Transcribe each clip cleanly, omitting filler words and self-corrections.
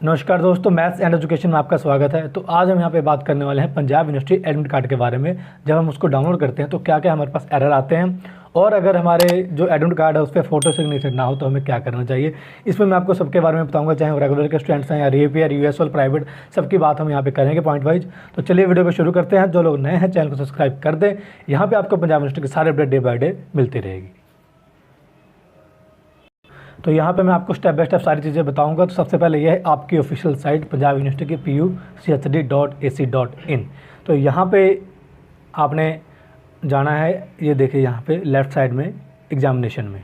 नमस्कार दोस्तों, maths and education में आपका स्वागत है। तो आज हम यहाँ पे बात करने वाले हैं पंजाब यूनिवर्सिटी एडमिट कार्ड के बारे में। जब हम उसको डाउनलोड करते हैं तो क्या क्या हमारे पास एरर आते हैं, और अगर हमारे जो एडमिट कार्ड है उस पर फोटो सिग्नेचर ना हो तो हमें क्या करना चाहिए, इसमें मैं आपको सबके बारे में बताऊंगा, चाहे वो रेगुलर के स्टूडेंट्स हैं या रीपीआर, यूएसएल, प्राइवेट, सबकी बात हम यहाँ पे करेंगे पॉइंट वाइज। तो चलिए वीडियो को शुरू करते हैं। जो लोग नए हैं चैनल को सब्सक्राइब कर दें। यहाँ पर आपको पंजाब यूनिवर्सिटी के सारे अपडेट डे बाय डे मिलती रहेगी। तो यहाँ पे मैं आपको स्टेप बाय स्टेप सारी चीज़ें बताऊंगा। तो सबसे पहले यह है आपकी ऑफिशियल साइट पंजाब यूनिवर्सिटी की puchd.ac.in। तो यहाँ पे आपने जाना है, ये देखिए यहाँ पे लेफ़्ट साइड में एग्जामिनेशन में।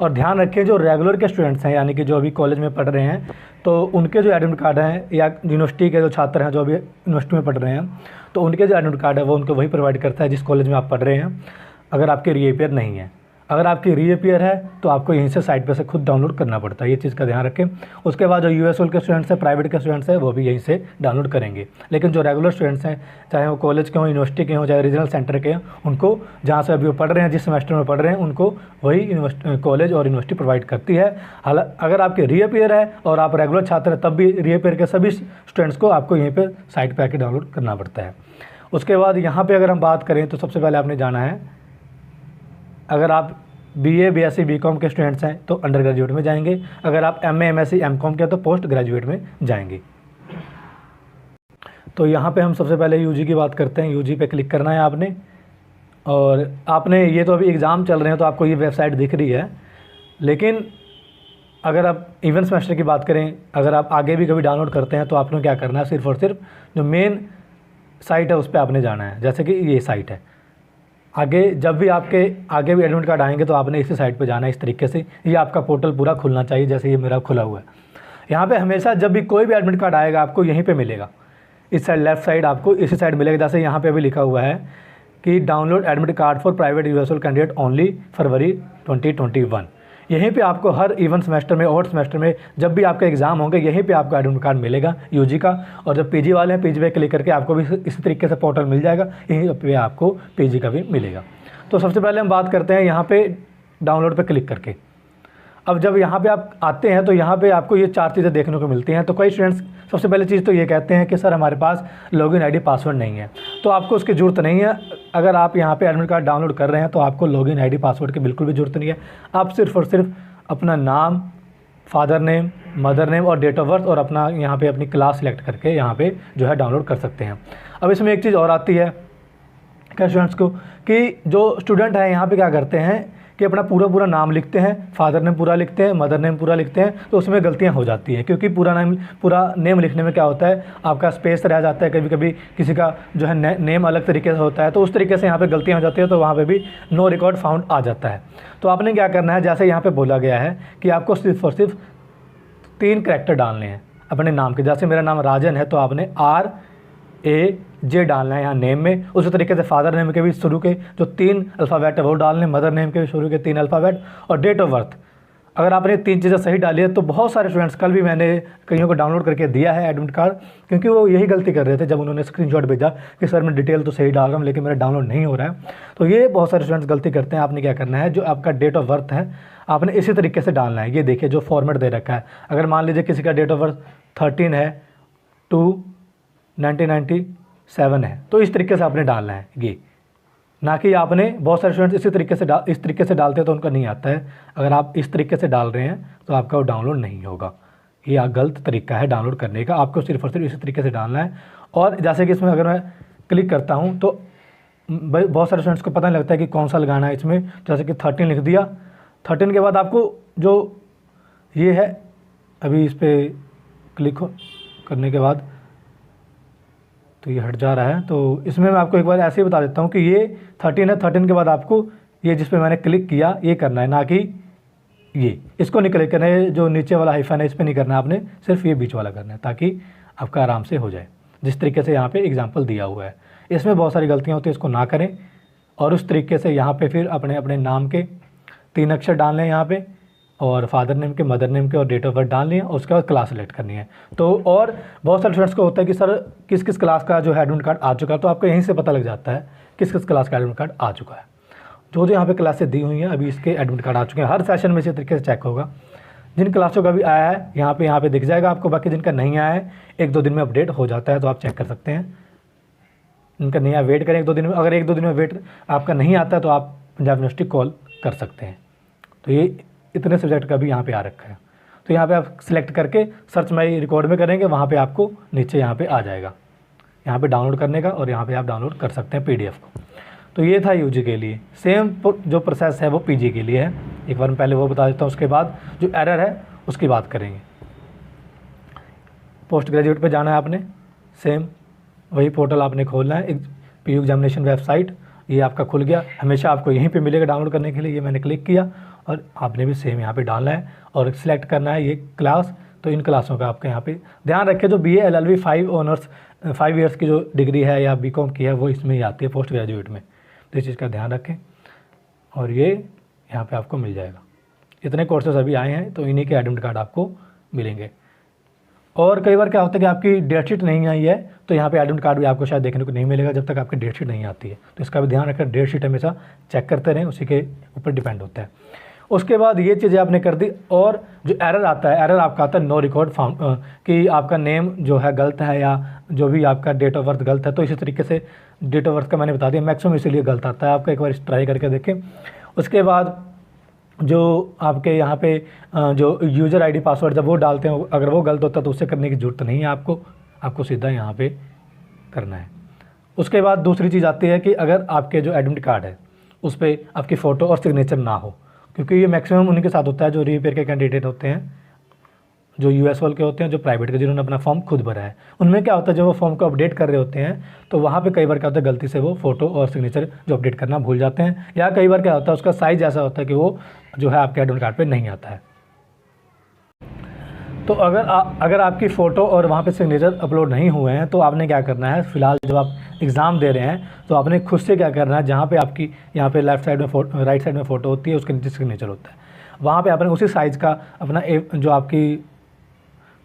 और ध्यान रखें जो रेगुलर के स्टूडेंट्स हैं, यानी कि जो अभी कॉलेज में पढ़ रहे हैं, तो उनके जो एडमिट कार्ड हैं, या यूनिवर्सिटी के जो छात्र हैं जो अभी यूनिवर्सिटी में पढ़ रहे हैं, तो उनके जो एडमिट कार्ड है वो उनको वही प्रोवाइड करता है जिस कॉलेज में आप पढ़ रहे हैं, अगर आपके रीअपियर नहीं है। अगर आपकी रीअपियर है तो आपको यहीं से साइट पे से खुद डाउनलोड करना पड़ता है, ये चीज़ का ध्यान रखें। उसके बाद जो यूएसएल के स्टूडेंट्स हैं, प्राइवेट के स्टूडेंट्स हैं, वो भी यहीं से डाउनलोड करेंगे। लेकिन जो रेगुलर स्टूडेंट्स हैं, चाहे वो कॉलेज के हों, यूनिवर्सिटी के हों, चाहे रीजनल सेंटर के हों, उनको जहाँ से अभी वो पढ़ रहे हैं, जिस सेमेस्टर में पढ़ रहे हैं, उनको वही कॉलेज और यूनिवर्सिटी प्रोवाइड करती है। हालांकि अगर आपके रीअपियर है और आप रेगुलर छात्र हैं, तब भी रीअपियर के सभी स्टूडेंट्स को आपको यहीं पर साइट पर आके डाउनलोड करना पड़ता है। उसके बाद यहाँ पर अगर हम बात करें तो सबसे पहले आपने जाना है, अगर आप बीए, बीएससी, बीकॉम के स्टूडेंट्स हैं तो अंडर ग्रेजुएट में जाएंगे। अगर आप एमए, एमएससी, एमकॉम के तो पोस्ट ग्रेजुएट में जाएंगे। तो यहाँ पे हम सबसे पहले यूजी की बात करते हैं। यूजी पे क्लिक करना है आपने, और आपने ये तो अभी एग्ज़ाम चल रहे हैं तो आपको ये वेबसाइट दिख रही है। लेकिन अगर आप इवन सेमेस्टर की बात करें, अगर आप आगे भी कभी डाउनलोड करते हैं तो आपने क्या करना है, सिर्फ और सिर्फ जो मेन साइट है उस पर आपने जाना है। जैसे कि ये साइट है, आगे जब भी आपके आगे भी एडमिट कार्ड आएंगे तो आपने इसी साइट पे जाना है। इस तरीके से ये आपका पोर्टल पूरा खुलना चाहिए, जैसे ये मेरा खुला हुआ है। यहाँ पे हमेशा जब भी कोई भी एडमिट कार्ड आएगा आपको यहीं पे मिलेगा, इस साइड लेफ्ट साइड आपको इसी साइड मिलेगा। जैसे यहाँ पे भी लिखा हुआ है कि download admit card for private USL candidate only February 2021। यहीं पे आपको हर इवन सेमेस्टर में और सेमेस्टर में जब भी आपके एग्ज़ाम होंगे यहीं पे आपको एडमिट कार्ड मिलेगा यूजी का। और जब पीजी वाले हैं, पीजी पे क्लिक करके आपको भी इसी तरीके से पोर्टल मिल जाएगा, यहीं पे आपको पीजी का भी मिलेगा। तो सबसे पहले हम बात करते हैं यहाँ पे डाउनलोड पे क्लिक करके। अब जब यहाँ पे आप आते हैं तो यहाँ पे आपको ये चार चीज़ें देखने को मिलती हैं। तो कई स्टूडेंट्स सबसे पहले चीज़ तो ये कहते हैं कि सर हमारे पास लॉगिन आईडी पासवर्ड नहीं है। तो आपको उसकी ज़रूरत नहीं है। अगर आप यहाँ पे एडमिट कार्ड डाउनलोड कर रहे हैं तो आपको लॉगिन आईडी पासवर्ड की बिल्कुल भी ज़रूरत नहीं है। आप सिर्फ और सिर्फ अपना नाम, फादर नेम, मदर नेम और डेट ऑफ बर्थ और अपना यहाँ पे अपनी क्लास सेलेक्ट करके यहाँ पे जो है डाउनलोड कर सकते हैं। अब इसमें एक चीज़ और आती है क्या स्टूडेंट्स को, कि जो स्टूडेंट है यहाँ पे क्या करते हैं कि अपना पूरा नाम लिखते हैं, फादर नेम पूरा लिखते हैं, मदर नेम पूरा लिखते हैं, तो उसमें गलतियाँ हो जाती हैं। क्योंकि पूरा नेम लिखने में क्या होता है, आपका स्पेस रह जाता है, कभी कभी किसी का जो है नेम अलग तरीके से होता है, तो उस तरीके से यहाँ पे गलतियाँ हो जाती है, तो वहाँ पे भी नो रिकॉर्ड फाउंड आ जाता है। तो आपने क्या करना है, जैसे यहाँ पर बोला गया है कि आपको सिर्फ और सिर्फ 3 कैरेक्टर डालने हैं अपने नाम के। जैसे मेरा नाम राजन है तो आपने RAJ डालना है यहाँ नेम में। उसी तरीके से फादर नेम के भी शुरू के जो 3 अल्फ़ाबेट है वो डालने, मदर नेम के भी शुरू के 3 अल्फ़ाबेट, और डेट ऑफ बर्थ। अगर आपने 3 चीज़ें सही डाली है तो बहुत सारे स्टूडेंट्स, कल भी मैंने कईयों को डाउनलोड करके दिया है एडमिट कार्ड, क्योंकि वो यही गलती कर रहे थे जब उन्होंने स्क्रीनशॉट भेजा कि सर मैं डिटेल तो सही डाल रहा हूँ लेकिन मेरा डाउनलोड नहीं हो रहा है। तो ये बहुत सारे स्टूडेंट्स गलती करते हैं। आपने क्या करना है, जो आपका डेट ऑफ बर्थ है आपने इसी तरीके से डालना है। ये देखिए जो फॉर्मेट दे रखा है, अगर मान लीजिए किसी का डेट ऑफ बर्थ 13 है 2/1997 है, तो इस तरीके से आपने डालना है ये, ना कि आपने बहुत सारे स्टूडेंट्स इस तरीके से डालते हैं तो उनका नहीं आता है। अगर आप इस तरीके से डाल रहे हैं तो आपका वो डाउनलोड नहीं होगा। ये गलत तरीका है डाउनलोड करने का, आपको सिर्फ और सिर्फ इसी तरीके से डालना है। और जैसे कि इसमें अगर मैं क्लिक करता हूँ तो बहुत सारे स्टूडेंट्स को पता नहीं लगता है कि कौन सा लगाना है इसमें। जैसे कि 13 लिख दिया, 13 के बाद आपको जो ये है, अभी इस पर क्लिक करने के बाद तो ये हट जा रहा है। तो इसमें मैं आपको एक बार ऐसे ही बता देता हूँ कि ये 13 है, 13 के बाद आपको ये जिस पे मैंने क्लिक किया ये करना है, ना कि ये इसको नहीं क्लिक करना है। जो नीचे वाला हाइफन है इस पर नहीं करना, आपने सिर्फ ये बीच वाला करना है ताकि आपका आराम से हो जाए, जिस तरीके से यहाँ पे एग्जाम्पल दिया हुआ है। इसमें बहुत सारी गलतियाँ होती हैं, इसको ना करें। और उस तरीके से यहाँ पर फिर अपने अपने नाम के 3 अक्षर डालने हैं यहाँ पर, और फादर नेम के, मदर नेम के और डेट ऑफ बर्थ डालनी है, और उसके बाद क्लास सेलेक्ट करनी है। तो और बहुत सारे स्टूडेंट्स को होता है कि सर किस किस क्लास का जो है एडमिट कार्ड आ चुका है, तो आपको यहीं से पता लग जाता है किस किस क्लास का एडमिट कार्ड आ चुका है। जो यहाँ पे क्लासेस दी हुई हैं अभी इसके एडमिट कार्ड आ चुके हैं। हर सेशन में इसी तरीके से चेक होगा। जिन क्लासों का भी आया है यहाँ पे दिख जाएगा आपको, बाकी जिनका नहीं आया है 1-2 दिन में अपडेट हो जाता है, तो आप चेक कर सकते हैं। इनका नहीं आया वेट करें 1-2 दिन में, अगर 1-2 दिन में वेट आपका नहीं आता तो आप पंजाब यूनिवर्सिटी कॉल कर सकते हैं। तो ये इतने सब्जेक्ट का भी यहाँ पे आ रखा है। तो यहाँ पे आप सिलेक्ट करके सर्च माई रिकॉर्ड में करेंगे, वहाँ पे आपको नीचे यहाँ पे आ जाएगा, यहाँ पे डाउनलोड करने का, और यहाँ पे आप डाउनलोड कर सकते हैं PDF को। तो ये था यूजी के लिए। सेम जो प्रोसेस है वो पीजी के लिए है। एक बार मैं पहले वो बता देता हूँ, उसके बाद जो एरर है उसकी बात करेंगे। पोस्ट ग्रेजुएट पे जाना है आपने, सेम वही पोर्टल आपने खोलना है, PU एग्जामिनेशन वेबसाइट, ये आपका खुल गया। हमेशा आपको यहीं पे मिलेगा डाउनलोड करने के लिए। ये मैंने क्लिक किया और आपने भी सेम यहाँ पे डालना है और सिलेक्ट करना है ये क्लास। तो इन क्लासों का आपके यहाँ पे ध्यान रखें, जो BA LLB 5 ईयर्स की जो डिग्री है या BCom की है वो इसमें ही आती है पोस्ट ग्रेजुएट में। तो इस चीज़ का ध्यान रखें और ये यहाँ पे आपको मिल जाएगा। इतने कोर्सेज अभी आए हैं तो इन्हीं के एडमिट कार्ड आपको मिलेंगे। और कई बार क्या होता है कि आपकी डेट शीट नहीं आई है तो यहाँ पे एडमिट कार्ड भी आपको शायद देखने को नहीं मिलेगा जब तक आपकी डेट शीट नहीं आती है। तो इसका भी ध्यान रखें, डेट शीट हमेशा चेक करते रहें, उसी के ऊपर डिपेंड होता है। उसके बाद ये चीज़ें आपने कर दी, और जो एरर आता है, एरर आपका आता है नो रिकॉर्ड फाउंड, कि आपका नेम जो है गलत है या जो भी आपका डेट ऑफ बर्थ गलत है। तो इसी तरीके से डेट ऑफ बर्थ का मैंने बता दिया, मैक्सिमम इसीलिए गलत आता है आपका, एक बार ट्राई करके देखें। उसके बाद जो आपके यहाँ पे जो यूज़र आईडी पासवर्ड जब वो डालते हैं अगर वो गलत होता है तो उससे करने की ज़रूरत नहीं है आपको सीधा यहाँ पे करना है। उसके बाद दूसरी चीज़ आती है कि अगर आपके जो एडमिट कार्ड है उस पर आपकी फ़ोटो और सिग्नेचर ना हो, क्योंकि ये मैक्सिमम उन्हीं के साथ होता है जो रीपेयर के कैंडिडेट होते हैं, जो US वाले के होते हैं, जो प्राइवेट के जिन्होंने अपना फॉर्म खुद भरा है। उनमें क्या होता है जब वो फॉर्म को अपडेट कर रहे होते हैं तो वहाँ पे कई बार क्या होता है गलती से वो फ़ोटो और सिग्नेचर जो अपडेट करना भूल जाते हैं, या कई बार क्या होता है उसका साइज़ ऐसा होता है कि वो जो है आपके एडमिट कार्ड पे नहीं आता है। तो अगर आपकी फ़ोटो और वहाँ पे सिग्नेचर अपलोड नहीं हुए हैं तो आपने क्या करना है, फ़िलहाल जब आप एग्ज़ाम दे रहे हैं तो आपने खुद से क्या करना है, जहाँ पे आपकी यहाँ पे लेफ़्ट साइड में राइट साइड में फ़ोटो होती है उसके नीचे सिग्नेचर होता है, वहाँ पे आपने उसी साइज़ का अपना जो आपकी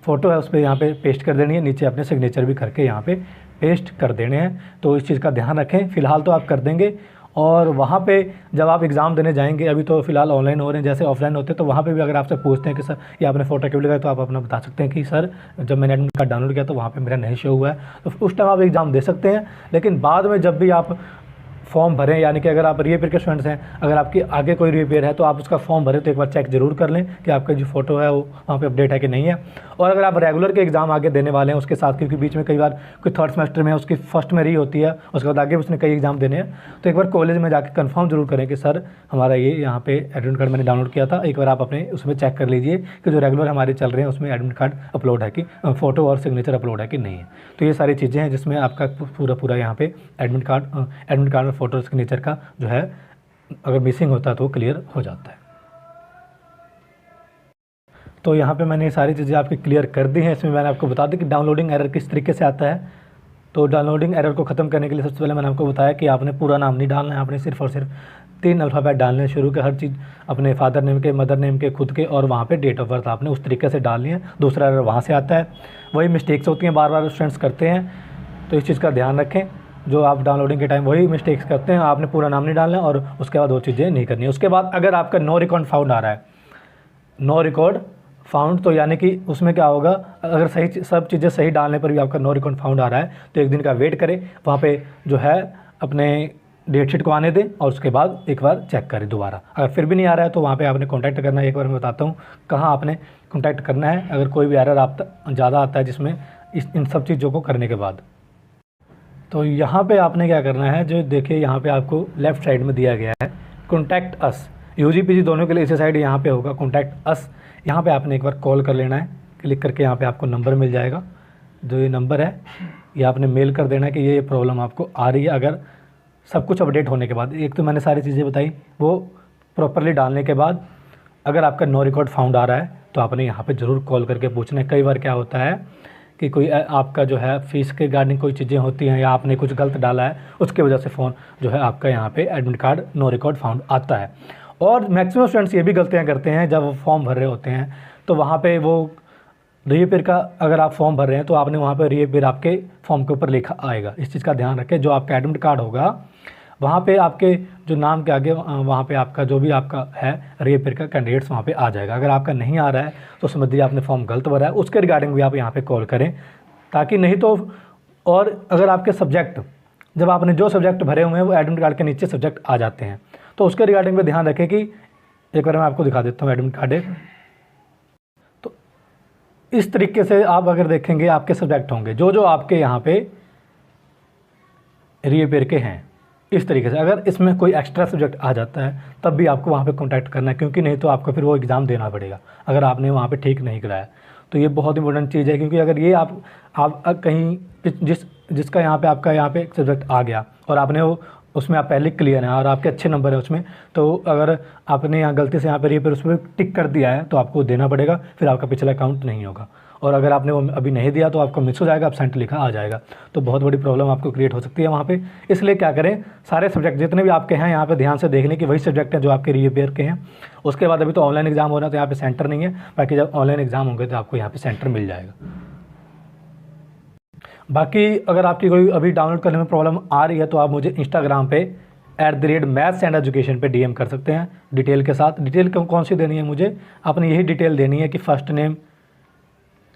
फ़ोटो है उस पर यहाँ पे पेस्ट कर देनी है, नीचे अपने सिग्नेचर भी करके यहाँ पे पेस्ट कर देने हैं। तो इस चीज़ का ध्यान रखें। फ़िलहाल तो आप कर देंगे, और वहाँ पे जब आप एग्ज़ाम देने जाएंगे, अभी तो फ़िलहाल ऑनलाइन हो रहे हैं, जैसे ऑफलाइन होते हैं तो वहाँ पे भी अगर आपसे पूछते हैं कि सर ये आपने फ़ोटो क्यों लगाया, तो आप अपना बता सकते हैं कि सर जब मैंने एडमिट कार्ड डाउनलोड किया तो वहाँ पे मेरा नहीं शो हुआ है। तो उस टाइम आप एग्ज़ाम दे सकते हैं। लेकिन बाद में जब भी आप फॉर्म भरें, यानी कि अगर आप रीअपेयर के स्टूडेंट्स हैं, अगर आपके आगे कोई रीअपेयर है तो आप उसका फॉर्म भरें तो एक बार चेक जरूर कर लें कि आपका जो फ़ोटो है वो वहाँ पे अपडेट है कि नहीं है। और अगर आप रेगुलर के एग्ज़ाम आगे देने वाले हैं उसके साथ, क्योंकि बीच में कई बार कोई थर्ड सेमेस्टर में उसकी फर्स्ट में री होती है, उसके बाद आगे उसने कई एग्ज़ाम देने हैं, तो एक बार कॉलेज में जाकर कन्फर्म जरूर करें कि सर हमारा ये यहाँ पे एडमिट कार्ड मैंने डाउनलोड किया था। एक बार आप अपने उसमें चेक कर लीजिए कि जो रेगुलर हमारे चल रहे हैं उसमें एडमिट कार्ड अपलोड है कि फ़ोटो और सिग्नेचर अपलोड है कि नहीं है। तो ये सारी चीज़ें हैं जिसमें आपका पूरा यहाँ पे एडमिट कार्ड में फ़ोटो सिग्नेचर का जो है अगर मिसिंग होता है तो क्लियर हो जाता है। तो यहाँ पे मैंने ये सारी चीज़ें आपकी क्लियर कर दी हैं। इसमें मैंने आपको बता दी कि डाउनलोडिंग एरर किस तरीके से आता है। तो डाउनलोडिंग एरर को ख़त्म करने के लिए सबसे पहले मैंने आपको बताया कि आपने पूरा नाम नहीं डालना है, आपने सिर्फ और सिर्फ 3 अल्फ़ाबेट डालने शुरू के, हर चीज़ अपने फादर नेम के, मदर नेम के, खुद के, और वहाँ पे डेट ऑफ बर्थ आपने उस तरीके से डालनी है। दूसरा एरर वहाँ से आता है, वही मिस्टेक्स होती हैं, बार बार स्टूडेंट्स करते हैं। तो इस चीज़ का ध्यान रखें, जो आप डाउनलोडिंग के टाइम वही मिस्टेक्स करते हैं, आपने पूरा नाम नहीं डालना है और उसके बाद वो चीज़ें नहीं करनी है। उसके बाद अगर आपका नो रिकॉर्ड फाउंड आ रहा है, नो रिकॉर्ड फाउंड, तो यानी कि उसमें क्या होगा, अगर सही सब चीज़ें सही डालने पर भी आपका नो रिकॉर्ड फाउंड आ रहा है तो एक दिन का वेट करें, वहाँ पे जो है अपने डेट शीट को आने दें और उसके बाद एक बार चेक करें दोबारा। अगर फिर भी नहीं आ रहा है तो वहाँ पे आपने कॉन्टैक्ट करना है। एक बार मैं बताता हूँ कहाँ आपने कॉन्टैक्ट करना है अगर कोई भी एरर आप ज़्यादा आता है जिसमें इन सब चीज़ों को करने के बाद। तो यहाँ पे आपने क्या करना है, जो देखिए यहाँ पे आपको लेफ़्ट साइड में दिया गया है कॉन्टैक्ट अस, UG PG दोनों के लिए इसी साइड यहाँ पे होगा कॉन्टैक्ट अस। यहाँ पे आपने एक बार कॉल कर लेना है, क्लिक करके यहाँ पे आपको नंबर मिल जाएगा, जो ये नंबर है ये आपने मेल कर देना है कि ये प्रॉब्लम आपको आ रही है। अगर सब कुछ अपडेट होने के बाद, एक तो मैंने सारी चीज़ें बताई वो प्रॉपरली डालने के बाद, अगर आपका नो रिकॉर्ड फाउंड आ रहा है तो आपने यहाँ पर ज़रूर कॉल करके पूछना है। कई बार क्या होता है कि कोई आपका जो है फ़ीस के रिगार्डिंग कोई चीज़ें होती हैं या आपने कुछ गलत डाला है, उसके वजह से फ़ोन जो है आपका यहाँ पे admit card no record found आता है। और मैक्सिमम स्टूडेंट्स ये भी गलतियाँ करते हैं, जब वो फॉर्म भर रहे होते हैं तो वहाँ पे वो रीअपेयर का, अगर आप फॉर्म भर रहे हैं तो आपने वहाँ पे रीअपेयर आपके फॉर्म के ऊपर लिखा आएगा। इस चीज़ का ध्यान रखें, जो आपका एडमिट कार्ड होगा वहाँ पे आपके जो नाम के आगे वहाँ पे आपका जो भी आपका है रीअपेयर का कैंडिडेट्स वहाँ पे आ जाएगा। अगर आपका नहीं आ रहा है तो समझिए आपने फॉर्म गलत भरा है, उसके रिगार्डिंग भी आप यहाँ पे कॉल करें, ताकि नहीं तो और अगर आपके सब्जेक्ट जब आपने जो सब्जेक्ट भरे हुए हैं वो एडमिट कार्ड के नीचे सब्जेक्ट आ जाते हैं, तो उसके रिगार्डिंग भी ध्यान रखें कि एक बार मैं आपको दिखा देता हूँ एडमिट कार्ड। तो इस तरीके से आप अगर देखेंगे आपके सब्जेक्ट होंगे जो जो आपके यहाँ पे रीअपेयर के हैं, इस तरीके से अगर इसमें कोई एक्स्ट्रा सब्जेक्ट आ जाता है तब भी आपको वहाँ पे कांटेक्ट करना है, क्योंकि नहीं तो आपको फिर वो एग्ज़ाम देना पड़ेगा अगर आपने वहाँ पे ठीक नहीं कराया। तो ये बहुत इंपॉर्टेंट चीज़ है, क्योंकि अगर ये आप कहीं जिसका यहाँ पे आपका यहाँ पे एक सब्जेक्ट आ गया और आपने वो उसमें आप पहले क्लियर हैं और आपके अच्छे नंबर हैं उसमें, तो अगर आपने यहाँ गलती से यहाँ पे रीअपेयर उसमें टिक कर दिया है तो आपको देना पड़ेगा, फिर आपका पिछला काउंट नहीं होगा। और अगर आपने वो अभी नहीं दिया तो आपका मिस हो जाएगा, एब्सेंट लिखा आ जाएगा, तो बहुत बड़ी प्रॉब्लम आपको क्रिएट हो सकती है वहाँ पे। इसलिए क्या करें, सारे सब्जेक्ट जितने भी आपके हैं यहाँ पे ध्यान से देख लें कि वही सब्जेक्ट हैं जो आपके रीअपेयर के हैं। उसके बाद अभी तो ऑनलाइन एग्जाम हो रहा है तो यहाँ पे सेंटर नहीं है, बाकी जब ऑनलाइन एग्जाम होंगे तो आपको यहाँ पे सेंटर मिल जाएगा। बाकी अगर आपकी कोई अभी डाउनलोड करने में प्रॉब्लम आ रही है तो आप मुझे इंस्टाग्राम पे @mathsandeducation पे DM कर सकते हैं डिटेल के साथ। डिटेल कौन सी देनी है मुझे, आपने यही डिटेल देनी है कि फर्स्ट नेम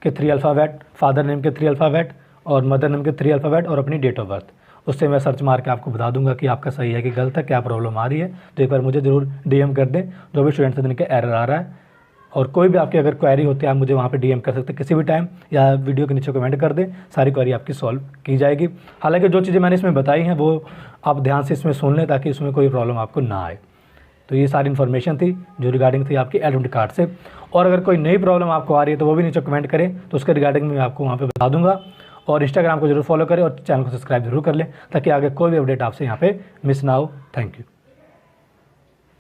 के 3 अल्फ़ाबेट, फादर नेम के 3 अल्फ़ाबेट और मदर नेम के 3 अल्फ़ाबेट और अपनी डेट ऑफ बर्थ। उससे मैं सर्च मार के आपको बता दूंगा कि आपका सही है कि गलत है, क्या प्रॉब्लम आ रही है। तो एक बार मुझे ज़रूर DM कर दें जो भी स्टूडेंट से जिनके एरर आ रहा है। और कोई भी आपकी अगर क्वेरी होती है आप मुझे वहाँ पे DM कर सकते हैं किसी भी टाइम, या वीडियो के नीचे कमेंट कर दें, सारी क्वेरी आपकी सॉल्व की जाएगी। हालांकि जो चीज़ें मैंने इसमें बताई हैं वो आप ध्यान से इसमें सुन लें ताकि इसमें कोई प्रॉब्लम आपको ना आए। तो ये सारी इन्फॉर्मेशन थी जो रिगार्डिंग थी आपकी एडमिट कार्ड से। और अगर कोई नई प्रॉब्लम आपको आ रही है तो वो भी नीचे कमेंट करें, तो उसके रिगार्डिंग मैं आपको वहाँ पे बता दूंगा। और इंस्टाग्राम को जरूर फॉलो करें और चैनल को सब्सक्राइब जरूर कर लें ताकि आगे कोई भी अपडेट आपसे यहाँ पे मिस ना हो। Thank you.